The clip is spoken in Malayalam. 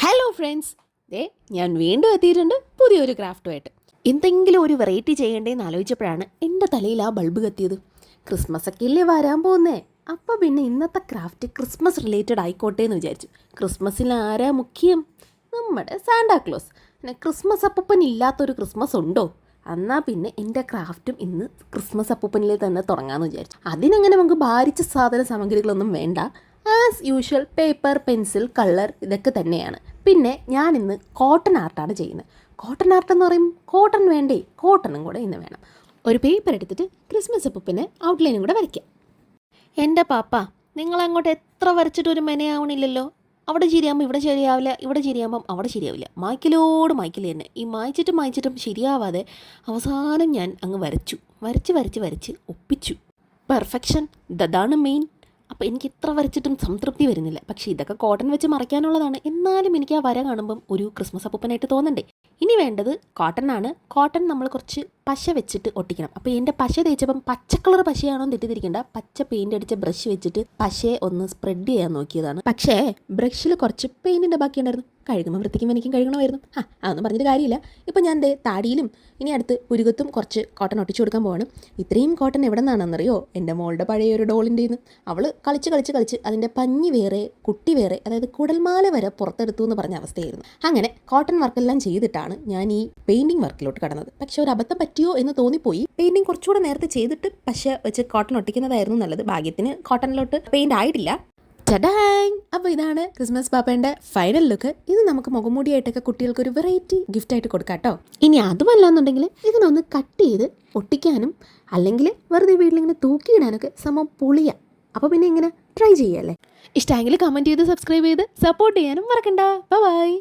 ഹലോ ഫ്രണ്ട്സ്, ഞാൻ വീണ്ടും എത്തിയിട്ടുണ്ട് പുതിയൊരു ക്രാഫ്റ്റുമായിട്ട്. എന്തെങ്കിലും ഒരു വെറൈറ്റി ചെയ്യേണ്ടതെന്ന് ആലോചിച്ചപ്പോഴാണ് എൻ്റെ തലയിൽ ആ ബൾബ് കത്തിയത്. ക്രിസ്മസ് ഒക്കെ ഇല്ലേ വരാൻ പോകുന്നേ, അപ്പോൾ പിന്നെ ഇന്നത്തെ ക്രാഫ്റ്റ് ക്രിസ്മസ് റിലേറ്റഡ് ആയിക്കോട്ടെ എന്ന് വിചാരിച്ചു. ക്രിസ്മസിൽ ആരാ മുഖ്യം? നമ്മുടെ സാന്റാക്ലോസ്. പിന്നെ ക്രിസ്മസ് അപ്പൂപ്പൻ ഇല്ലാത്തൊരു ക്രിസ്മസ് ഉണ്ടോ? എന്നാൽ പിന്നെ എൻ്റെ ക്രാഫ്റ്റും ഇന്ന് ക്രിസ്മസ് അപ്പൂപ്പനിൽ തന്നെ തുടങ്ങാമെന്ന് വിചാരിച്ചു. അതിനങ്ങനെ നമുക്ക് ഭാരിച്ച സാധന സാമഗ്രികളൊന്നും വേണ്ട. As usual paper, pencil, colour ഇതൊക്കെ തന്നെയാണ്. പിന്നെ ഞാനിന്ന് കോട്ടൺ ആർട്ടാണ് ചെയ്യുന്നത്. കോട്ടൺ ആർട്ട് എന്ന് പറയും, കോട്ടൺ വേണ്ടേ, കോട്ടണും കൂടെ ഇന്ന് വേണം. ഒരു പേപ്പർ എടുത്തിട്ട് ക്രിസ്മസ് അപ്പൂപ്പന് ഔട്ട്ലൈനും കൂടെ വരയ്ക്കാം. എൻ്റെ പാപ്പ, നിങ്ങളങ്ങോട്ട് എത്ര വരച്ചിട്ട് ഒരു മെനയാവണില്ലല്ലോ. അവിടെ ശരിയാകുമ്പോൾ ഇവിടെ ശരിയാവില്ല, ഇവിടെ ശരിയാകുമ്പം അവിടെ ശരിയാവില്ല. മായ്ക്കലോട് മായ്ക്കൽ തന്നെ. ഈ മായ്ച്ചിട്ടും ശരിയാവാതെ അവസാനം ഞാൻ അങ്ങ് വരച്ച് ഒപ്പിച്ചു. പെർഫെക്ഷൻ, അതാണ് മെയിൻ. അപ്പോൾ എനിക്ക് ഇത്ര വരച്ചിട്ടും സംതൃപ്തി വരുന്നില്ല. പക്ഷേ ഇതൊക്കെ കോട്ടൺ വെച്ച് മറയ്ക്കാനുള്ളതാണ്. എന്നാലും എനിക്ക് ആ വര കാണുമ്പം ഒരു ക്രിസ്മസ് അപ്പൂപ്പനായിട്ട് തോന്നണ്ടേ. ഇനി വേണ്ടത് കോട്ടൺ ആണ്. കോട്ടൺ നമ്മൾ കുറച്ച് പശ വെച്ചിട്ട് ഒട്ടിക്കണം. അപ്പോൾ എൻ്റെ പശ തേച്ചപ്പം പച്ച കളർ പശയാണോ തെറ്റിദ്ധരിക്കേണ്ട. പച്ച പെയിൻ്റ് അടിച്ച ബ്രഷ് വെച്ചിട്ട് പശയെ ഒന്ന് സ്പ്രെഡ് ചെയ്യാൻ നോക്കിയതാണ്. പക്ഷേ ബ്രഷിൽ കുറച്ച് പെയിൻറ്റിൻ്റെ ബാക്കിയുണ്ടായിരുന്നു. കഴുകുമ്പോൾ വൃത്തിക്കും എനിക്കും കഴുകണമായിരുന്നു. അതൊന്നും പറഞ്ഞിട്ട് കാര്യമില്ല. ഇപ്പം ഞാൻ താടിയിലും ഇനി അടുത്ത് പുരുകത്തും കുറച്ച് കോട്ടൺ ഒട്ടിച്ചു കൊടുക്കാൻ പോവാണ്. ഇത്രയും കോട്ടൺ എവിടെ നിന്നാണെന്നറിയോ? എൻ്റെ മോളുടെ പഴയ ഒരു ഡോളിൻ്റെ നിന്ന്. അവൾ കളിച്ച് അതിൻ്റെ പഞ്ഞി വേറെ കുട്ടി വേറെ, അതായത് കുടൽമാല വരെ പുറത്തെടുത്തു എന്ന് പറഞ്ഞ അവസ്ഥയായിരുന്നു. അങ്ങനെ കോട്ടൺ വർക്കെല്ലാം ചെയ്തിട്ടാണ് ഞാൻ ഈ പെയിൻറ്റിങ് വർക്കിലോട്ട് കടന്നത്. പക്ഷേ ഒരു അബദ്ധം പറ്റിയോ എന്ന് തോന്നിപ്പോയി. പെയിൻറ്റിങ് കുറച്ചുകൂടെ നേരത്തെ ചെയ്തിട്ട് പശ വെച്ച് കോട്ടൺ ഒട്ടിക്കുന്നതായിരുന്നു നല്ലത്. ഭാഗ്യത്തിന് കോട്ടണിലോട്ട് പെയിൻ്റ് ആയിട്ടില്ല. ചടാങ്! അപ്പോൾ ഇതാണ് ക്രിസ്മസ് പാപ്പേൻ്റെ ഫൈനൽ ലുക്ക്. ഇത് നമുക്ക് മുഖംമൂടിയായിട്ടൊക്കെ കുട്ടികൾക്ക് ഒരു വെറൈറ്റി ഗിഫ്റ്റായിട്ട് കൊടുക്കാം കേട്ടോ. ഇനി അതുമല്ലാന്നുണ്ടെങ്കിൽ ഇതിനൊന്ന് കട്ട് ചെയ്ത് ഒട്ടിക്കാനും അല്ലെങ്കിൽ വെറുതെ വീട്ടിലിങ്ങനെ തൂക്കിയിടാനൊക്കെ സംഭവം പൊളിയാം. അപ്പോൾ പിന്നെ ഇങ്ങനെ ട്രൈ ചെയ്യാമല്ലേ. ഇഷ്ടമെങ്കിൽ കമൻറ്റ് ചെയ്ത് സബ്സ്ക്രൈബ് ചെയ്ത് സപ്പോർട്ട് ചെയ്യാനും മറക്കണ്ട. ബൈ.